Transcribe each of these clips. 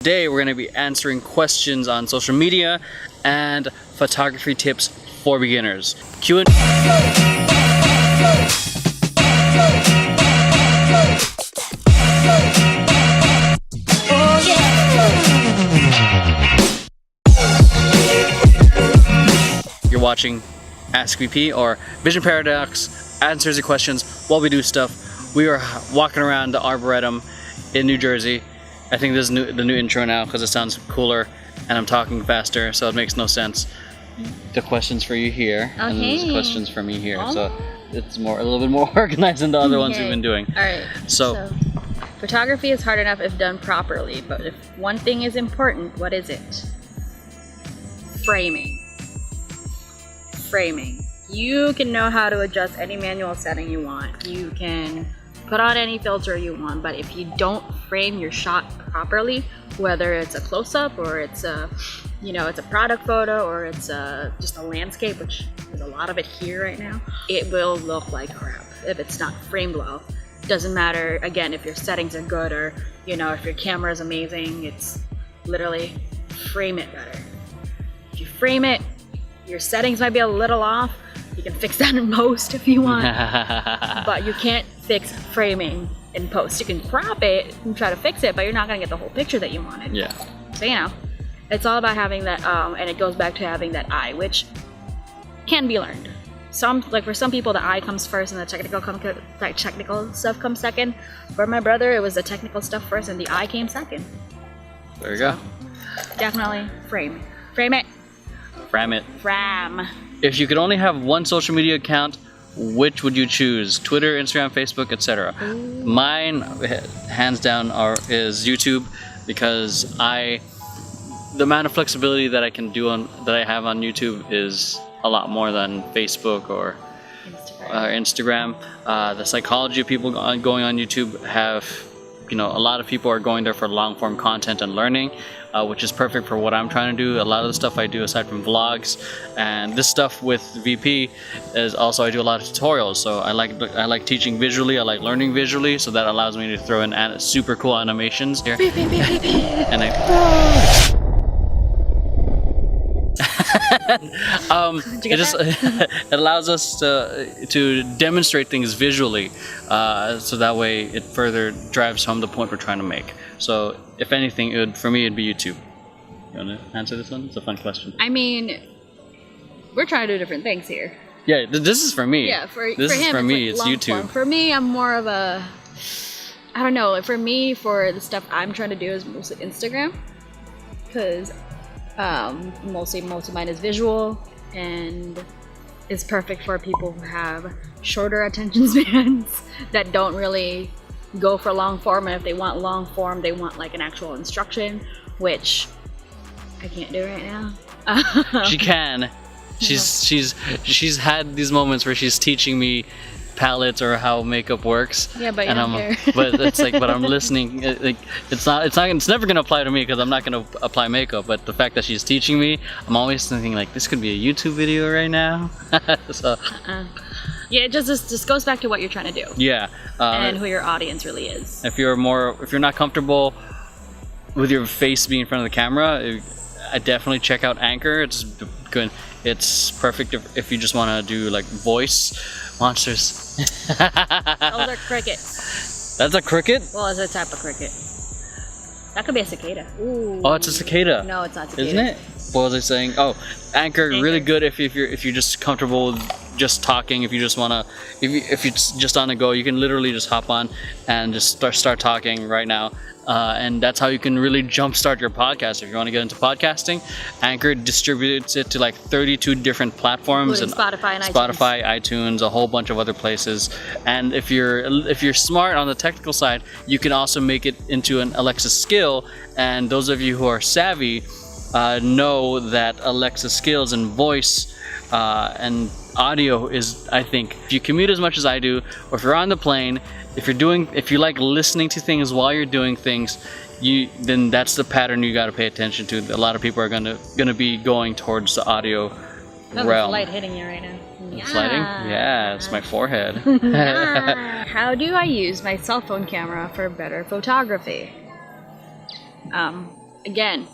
Today we're going to be answering questions on social media and photography tips for beginners. Q&A. You're watching Ask VP, or Vision Paradox answers your questions while we do stuff. We are walking around the Arboretum in New Jersey. I think this is the new intro now because it sounds cooler and I'm talking faster, so it makes no sense. The questions for you here, okay. And then the questions for me here. So it's a little bit more organized than the other ones we've been doing. Alright. So photography is hard enough if done properly, but if one thing is important, what is it? Framing. Framing. You can know how to adjust any manual setting you want. You can put on any filter you want, but if you don't frame your shot properly, whether it's a close-up or it's a, it's a product photo or it's just a landscape, which there's a lot of it here right now, it will look like crap if it's not framed well. Doesn't matter, again, if your settings are good or, if your camera is amazing, it's literally frame it better. If you frame it, your settings might be a little off. You can fix that in post if you want, but you can't fix framing in post. You can crop it and try to fix it, but you're not gonna get the whole picture that you wanted. Yeah. So it's all about having that, and it goes back to having that eye, which can be learned. For some people, the eye comes first and the technical stuff comes second. For my brother, it was the technical stuff first and the eye came second. There you go. Definitely frame it. Fram it. Fram. If you could only have one social media account, which would you choose? Twitter, Instagram, Facebook, etc. Mine, hands down, is YouTube, because the amount of flexibility that I can do that I have on YouTube is a lot more than Facebook or Instagram. The psychology of people going on YouTube have, a lot of people are going there for long form content and learning, which is perfect for what I'm trying to do. A lot of the stuff I do aside from vlogs and this stuff with VP is also I do a lot of tutorials. So I like teaching visually, I like learning visually, so that allows me to throw in super cool animations here. And it allows us to demonstrate things visually, so that way it further drives home the point we're trying to make. So if anything, for me it'd be YouTube. You want to answer this one? It's a fun question. I mean, we're trying to do different things here. Yeah, this is for me. Yeah, for him, it's YouTube. Form. For me, I'm more of a, I don't know. For me, for the stuff I'm trying to do is mostly Instagram, because most of mine is visual and is perfect for people who have shorter attention spans that don't really go for long form, and if they want long form, they want like an actual instruction, which I can't do right now. She can. She's had these moments where she's teaching me palettes or how makeup works. Yeah, but you don't care. But it's but I'm listening. It's never gonna apply to me because I'm not gonna apply makeup. But the fact that she's teaching me, I'm always thinking this could be a YouTube video right now. So. Yeah, it just goes back to what you're trying to do. Yeah. And who your audience really is. If you're not comfortable with your face being in front of the camera, I definitely check out Anchor. It's good. It's perfect if you just want to do voice monsters. Those are crickets. That's a cricket? Well, it's a type of cricket. That could be a cicada. Ooh. Oh, it's a cicada. No, it's not cicada. Isn't it? What was I saying? Oh, Anchor. Really good if you're just comfortable with just talking. If you just wanna, if it's just on the go, you can literally just hop on and just start talking right now. And that's how you can really jumpstart your podcast. If you want to get into podcasting, Anchor distributes it to 32 different platforms, and Spotify, iTunes, a whole bunch of other places. And if you're smart on the technical side, you can also make it into an Alexa skill. And those of you who are savvy know that Alexa skills and voice and audio is, I think, if you commute as much as I do, or if you're on the plane, if you like listening to things while you're doing things, then that's the pattern you got to pay attention to. A lot of people are gonna be going towards the audio realm. There's light hitting you right now. It's lighting? Yeah, it's my forehead. How do I use my cell phone camera for better photography? again,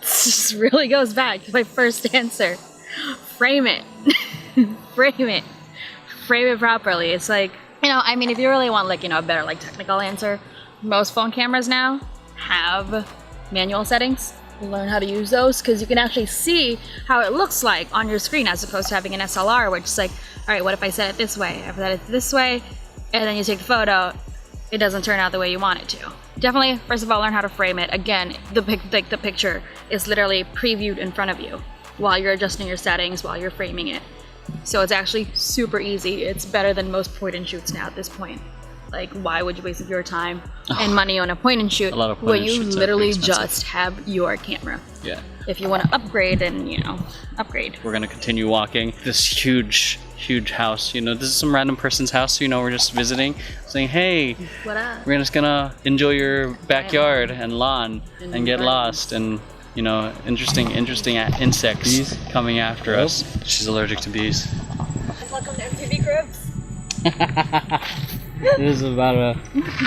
this really goes back to my first answer. Frame it. Frame it. Frame it properly. It's like, you know, I mean, if you really want like, you know, a better like technical answer, most phone cameras now have manual settings. Learn how to use those because you can actually see how it looks like on your screen as opposed to having an SLR, which is like, all right, what if I set it this way? If I set it this way, and then you take the photo, it doesn't turn out the way you want it to. Definitely, first of all, learn how to frame it. Again, the picture is literally previewed in front of you while you're adjusting your settings, while you're framing it. So it's actually super easy. It's better than most point and shoots now at this point. Like, why would you waste your time and money on a point and shoot when you literally just have your camera? Yeah. If you want to upgrade, then, you know, upgrade. We're gonna continue walking this huge house. You know, this is some random person's house. You know, we're just visiting, saying, hey, What up? we're just gonna enjoy your backyard and lawn and get lost and, you know, interesting insects coming after us. She's allergic to bees. Welcome to MTV Groups. This is about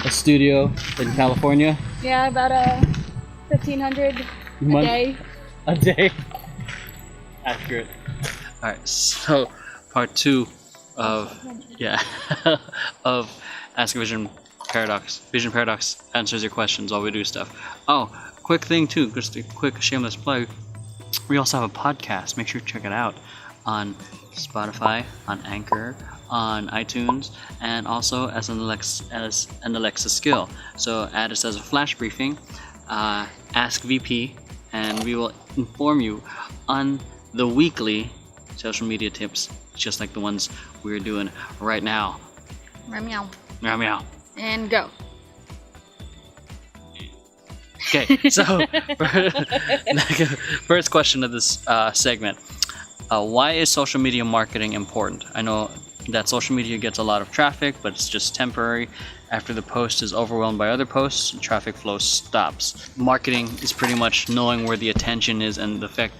a studio in California. Yeah, about $1,500 a day. A day. Accurate. All right, so part 2 of of Ask a Vision Paradox. Vision Paradox answers your questions while we do stuff. Oh, quick thing too, just a quick shameless plug. We also have a podcast. Make sure to check it out on Spotify, on Anchor, on iTunes, and also as an Alexa skill. So add us as a flash briefing, Ask VP, and we will inform you on the weekly social media tips, just like the ones we're doing right now. Meow. Meow meow. And go. Okay, so first question of this segment. Why is social media marketing important? I know that social media gets a lot of traffic, but it's just temporary. After the post is overwhelmed by other posts, traffic flow stops. Marketing is pretty much knowing where the attention is, and the fact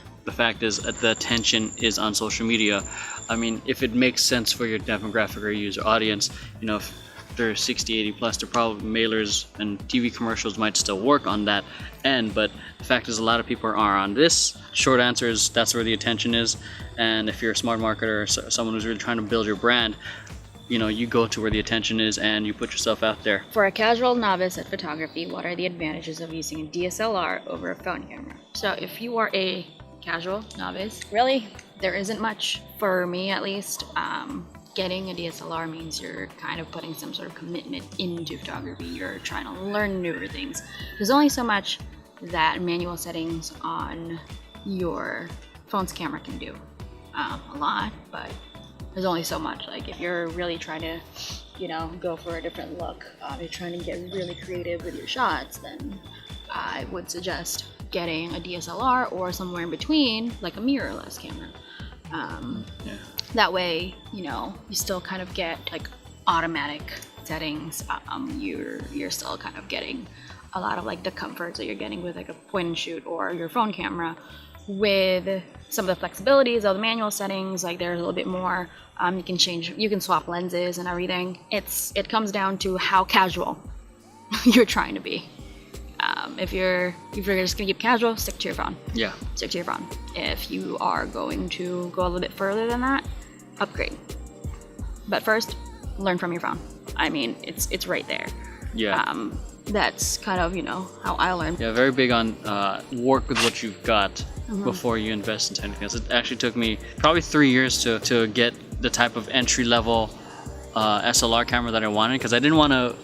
is that the attention is on social media. I mean, if it makes sense for your demographic or user audience, you know, if they're 60, 80 plus, they're probably mailers and TV commercials might still work on that end, but the fact is a lot of people are on this. Short answer is that's where the attention is, and if you're a smart marketer or someone who's really trying to build your brand, you know, you go to where the attention is and you put yourself out there. For a casual novice at photography, what are the advantages of using a DSLR over a phone camera? So if you are a casual novice, really, there isn't much. For me, at least, getting a DSLR means you're kind of putting some sort of commitment into photography. You're trying to learn newer things. There's only so much that manual settings on your phone's camera can do. A lot, but there's only so much. Like, if you're really trying to, you know, go for a different look, you're trying to get really creative with your shots, then I would suggest getting a DSLR or somewhere in between, like a mirrorless camera. That way, you know, you still kind of get like automatic settings. You're still kind of getting a lot of like the comforts that you're getting with like a point and shoot or your phone camera, with some of the flexibilities of the manual settings. Like, there's a little bit more. You can swap lenses and everything. It comes down to how casual you're trying to be. If you're just gonna keep casual, stick to your phone. Yeah. Stick to your phone. If you are going to go a little bit further than that, upgrade. But first, learn from your phone. I mean, it's right there. Yeah. That's kind of, you know, how I learned. Yeah, very big on work with what you've got before you invest into anything else. It actually took me probably 3 years to get the type of entry-level SLR camera that I wanted, because I didn't want to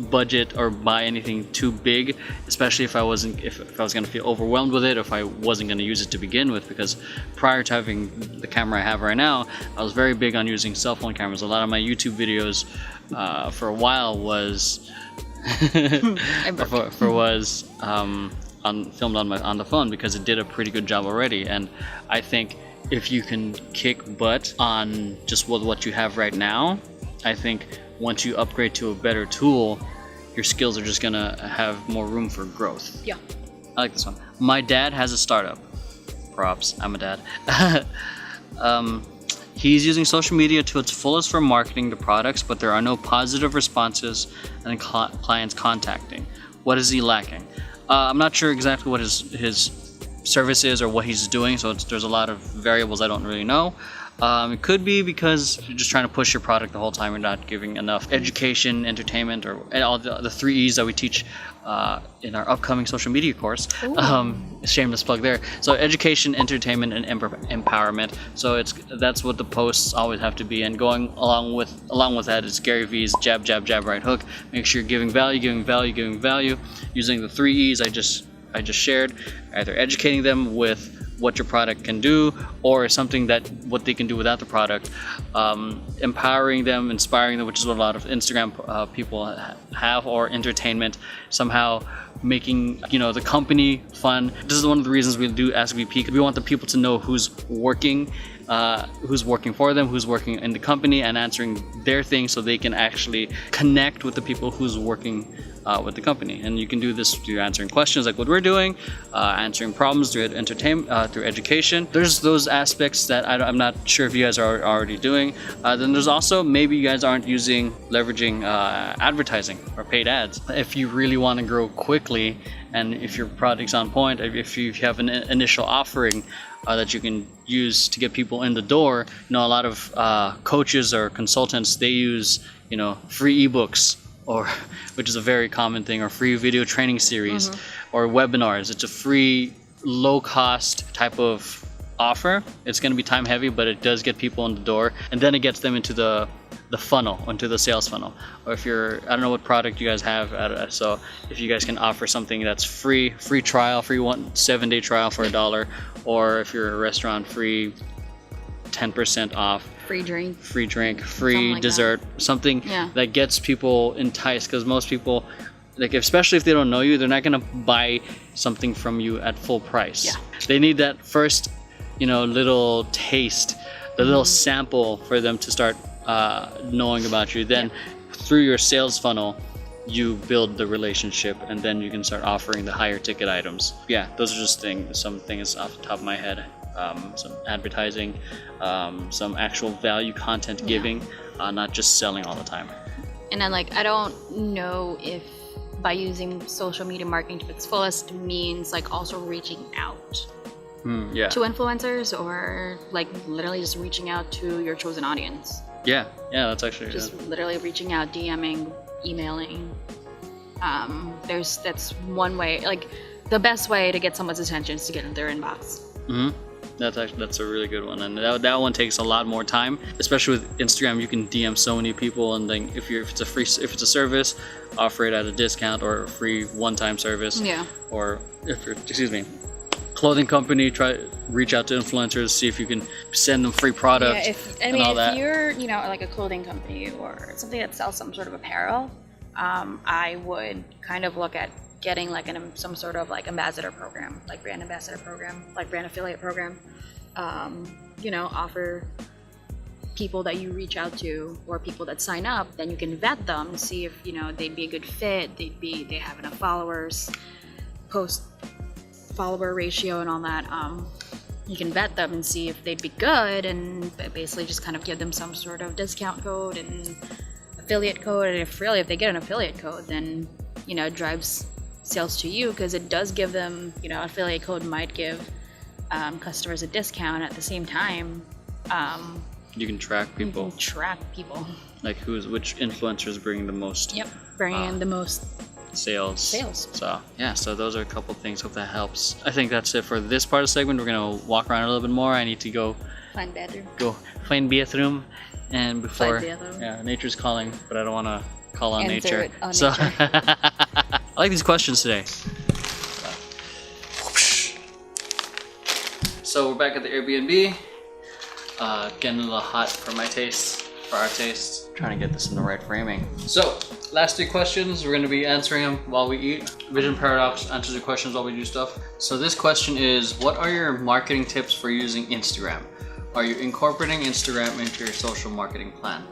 budget or buy anything too big, especially if I was going to feel overwhelmed with it, or if I wasn't going to use it to begin with. Because prior to having the camera I have right now, I was very big on using cell phone cameras. A lot of my YouTube videos for a while was filmed on the phone, because it did a pretty good job already. And I think if you can kick butt on just with what you have right now, I think once you upgrade to a better tool, your skills are just gonna have more room for growth. Yeah. I like this one. My dad has a startup. Props, I'm a dad. He's using social media to its fullest for marketing the products, but there are no positive responses and clients contacting. What is he lacking? I'm not sure exactly what his service is or what he's doing, so there's a lot of variables I don't really know. It could be because you're just trying to push your product the whole time. You're not giving enough education, entertainment, or all the 3 E's that we teach in our upcoming social media course. Shameless plug there. So education, entertainment, and empowerment. So that's what the posts always have to be. And going along with that is Gary V's jab, jab, jab, right hook. Make sure you're giving value, using the 3 E's I just shared. Either educating them with what your product can do, or something that what they can do without the product, empowering them, inspiring them, which is what a lot of Instagram people have, or entertainment, somehow making the company fun. This is one of the reasons we do Ask VP. We want the people to know who's working for them, who's working in the company, and answering their things, so they can actually connect with the people who's working with the company. And you can do this through answering questions like what we're doing, answering problems through entertainment, through education. There's those aspects that I'm not sure if you guys are already doing. Then there's also, maybe you guys aren't leveraging advertising or paid ads. If you really want to grow quickly, and if your product's on point, if you have an initial offering that you can use to get people in the door. A lot of coaches or consultants, they use free ebooks, or which is a very common thing, or free video training series, or webinars. It's a free, low cost type of offer. It's going to be time heavy, but it does get people in the door, and then it gets them into the funnel, into the sales funnel. Or if I don't know what product you guys have, so if you guys can offer something that's free trial, free 7-day trial for $1, or if you're a restaurant, free 10% off, free drink, free like dessert, something that gets people enticed. Because most people, especially if they don't know you, they're not gonna buy something from you at full price. They need that first little taste, the little sample, for them to start knowing about you. Then through your sales funnel, you build the relationship, and then you can start offering the higher ticket items. Those are just some things off the top of my head. Some advertising, some actual value content giving, not just selling all the time. And then I don't know if by using social media marketing to its fullest means also reaching out to influencers, or literally just reaching out to your chosen audience. That's actually just literally reaching out, DMing, emailing. That's one way. The best way to get someone's attention is to get in their inbox. That's a really good one, and that one takes a lot more time. Especially with Instagram, you can DM so many people, and then if it's a service, offer it at a discount or a free one-time service. Or if you're clothing company, reach out to influencers, see if you can send them free product. If you're a clothing company or something that sells some sort of apparel, I would kind of look at getting some sort of ambassador program, brand ambassador program, brand affiliate program. Offer people that you reach out to, or people that sign up, then you can vet them, see if they'd be a good fit, they have enough followers, post follower ratio and all that. You can vet them and see if they'd be good, and basically just kind of give them some sort of discount code and affiliate code. And if they get an affiliate code, then it drives sales to you, because it does give them, affiliate code might give customers a discount. At the same time, you can track people. Which influencers bring the most. Bringing in the most sales. So those are a couple things. Hope that helps. I think that's it for this part of the segment. We're gonna walk around a little bit more. I need to go find bathroom. And before nature's calling, but I don't want to call on nature. So I like these questions today. So we're back at the Airbnb, getting a little hot for our taste. Trying to get this in the right framing. So last 3 questions, we're going to be answering them while we eat. Vision Paradox answers the questions while we do stuff. So this question is, what are your marketing tips for using Instagram? Are you incorporating Instagram into your social marketing plan?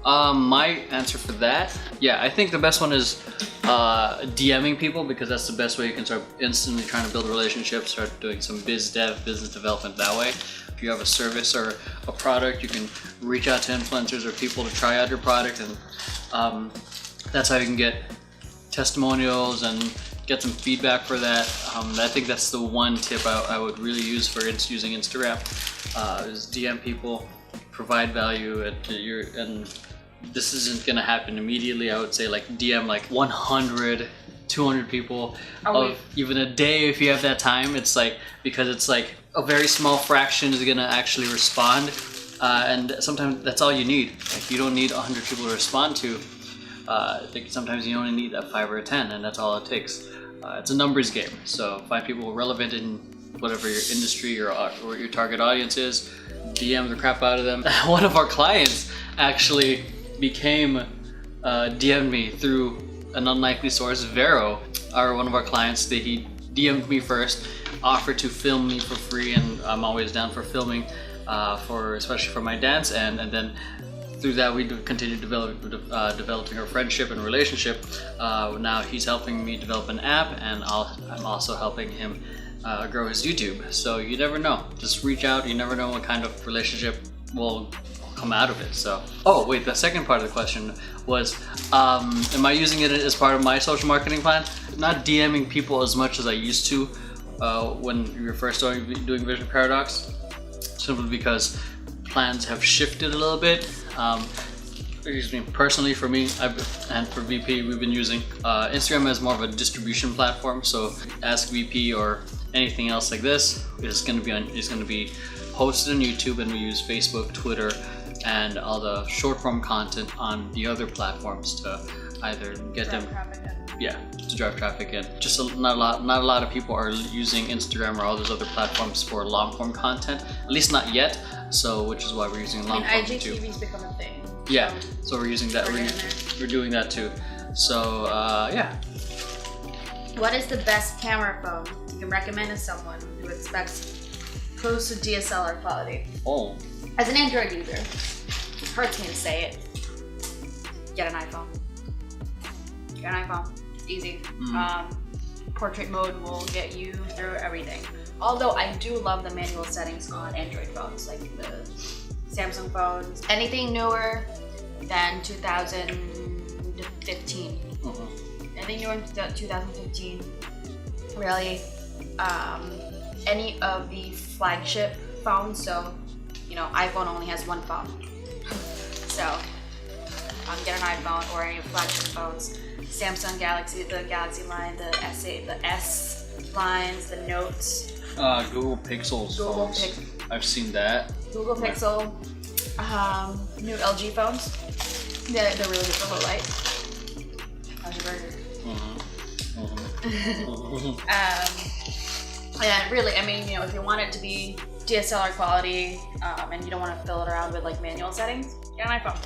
My answer for that, I think the best one is DMing people, because that's the best way you can start instantly trying to build relationships, start doing some business development that way. If you have a service or a product, you can reach out to influencers or people to try out your product, and that's how you can get testimonials and get some feedback for that. I think that's the one tip I would really use for using Instagram, is DM people, provide value and this isn't gonna happen immediately. I would say like DM like 100, 200 people of even a day if you have that time. It's like, because it's like a very small fraction is gonna actually respond, and sometimes that's all you need. Like, you don't need 100 people to respond to. Like, sometimes you only need that 5 or 10, and that's all it takes. It's a numbers game, so find people relevant in whatever your industry or your target audience is. DM the crap out of them. One of our clients actually DM'd me through an unlikely source. Vero, one of our clients, he DM'd me first, offered to film me for free, and I'm always down for filming, especially for my dance, and then through that we continued developing our friendship and relationship. Now he's helping me develop an app, and I'm also helping him grow his YouTube. So you never know. Just reach out. You never know what kind of relationship will come out of it. So, oh wait, the second part of the question was, am I using it as part of my social marketing plan? Not DMing people as much as I used to when you were first doing Vision Paradox, simply because plans have shifted a little bit. Personally for me, and for VP, we've been using Instagram as more of a distribution platform. So Ask VP or anything else like this is going to be hosted on YouTube, and we use Facebook, Twitter, and all the short form content on the other platforms to either get them, to drive traffic in. Just not a lot of people are using Instagram or all those other platforms for long form content, at least not yet. So, which is why we're using long form too. IGTV's become a thing. Yeah, so we're using that. We're doing that too. So yeah. What is the best camera phone you can recommend to someone who expects close to DSLR quality? Oh. As an Android user, it hurts me to say it. Get an iPhone. Get an iPhone. Easy. Portrait mode will get you through everything. Although I do love the manual settings on Android phones, like the Samsung phones. Anything newer than 2015. Anything newer than 2015. Really. Any of the flagship phones. So, iPhone only has one phone. So, get an iPhone or any flagship phones. Samsung Galaxy, the Galaxy line, the S8, the S lines, the Notes. Google Pixels phones. I've seen that. Google Pixel. New LG phones. They're really good for low light. How's your burger? And really, I mean, if you want it to be DSLR quality, and you don't want to fill it around with like manual settings, get an iPhone.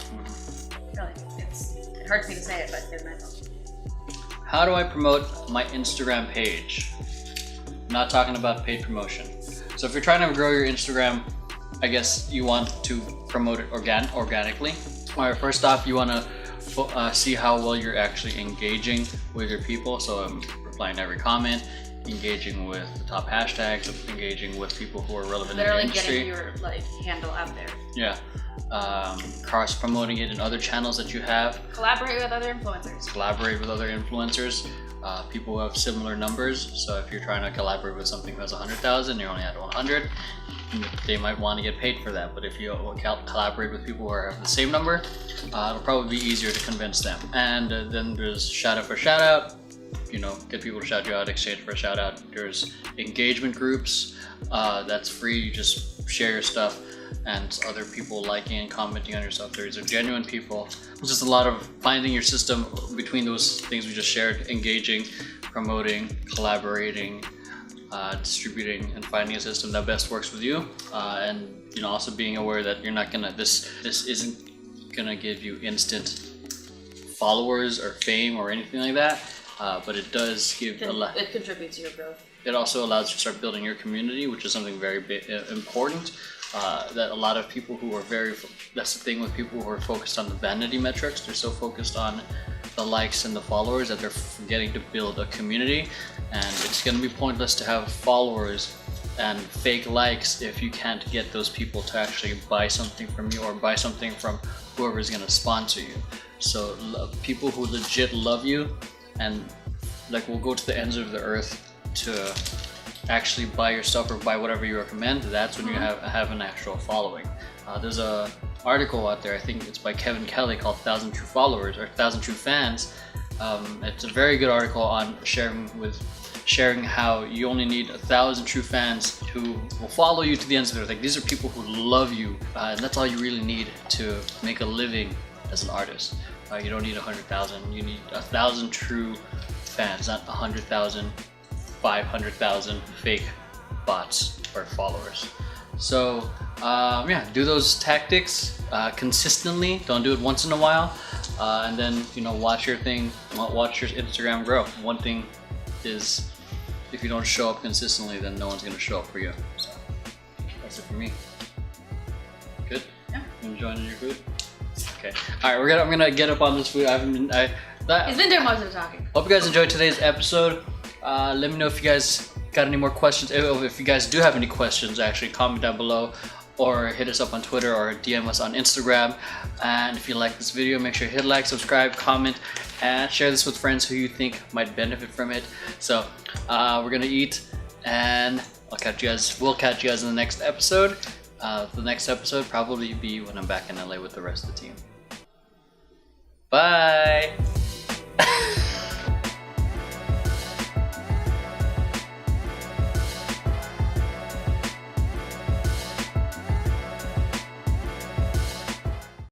Really, it hurts me to say it, but get an iPhone. How do I promote my Instagram page? I'm not talking about paid promotion. So if you're trying to grow your Instagram, I guess you want to promote it organically. All right, first off, you want to see how well you're actually engaging with your people. So I'm replying to every comment, engaging with the top hashtags, engaging with people who are relevant in the industry. Literally getting your handle out there. Yeah. Cross promoting it in other channels that you have. Collaborate with other influencers. People who have similar numbers. So if you're trying to collaborate with something who has 100,000, you're only at 100, they might want to get paid for that. But if you collaborate with people who have the same number, it'll probably be easier to convince them. And then there's shout out for shout out. Get people to shout you out, exchange for a shout out. There's engagement groups. That's free. You just share your stuff, and other people liking and commenting on your stuff. There's genuine people. It's just a lot of finding your system between those things we just shared: engaging, promoting, collaborating, distributing, and finding a system that best works with you. And also being aware that you're not gonna this isn't gonna give you instant followers or fame or anything like that. But it does give a lot. It contributes to your growth. It also allows you to start building your community, which is something very important. That a lot of people who are that's the thing with people who are focused on the vanity metrics. They're so focused on the likes and the followers that they're forgetting to build a community. And it's going to be pointless to have followers and fake likes if you can't get those people to actually buy something from you or buy something from whoever is going to sponsor you. So people who legit love you and like will go to the ends of the earth to actually buy your stuff or buy whatever you recommend, that's when you have an actual following. There's a article out there, I think it's by Kevin Kelly, called 1,000 True Followers or 1,000 True Fans. It's a very good article on sharing how you only need 1,000 true fans who will follow you to the ends of the earth. Like, these are people who love you, and that's all you really need to make a living as an artist. You don't need 100,000, you need 1,000 true fans, not 100,000, 500,000 fake bots or followers. So yeah, do those tactics consistently. Don't do it once in a while, and then watch your Instagram grow. One thing is, if you don't show up consistently, then no one's gonna show up for you. So that's it for me. Good. Yeah. You enjoying your food? Okay. All right, I'm gonna get up on this food. He's been doing most of the talking. Hope you guys enjoyed today's episode. Let me know if you guys got any more questions. If you guys do have any questions, actually comment down below, or hit us up on Twitter or DM us on Instagram. And if you like this video, make sure to hit like, subscribe, comment, and share this with friends who you think might benefit from it. So we're gonna eat, and we'll catch you guys in the next episode. The next episode probably be when I'm back in LA with the rest of the team. Bye.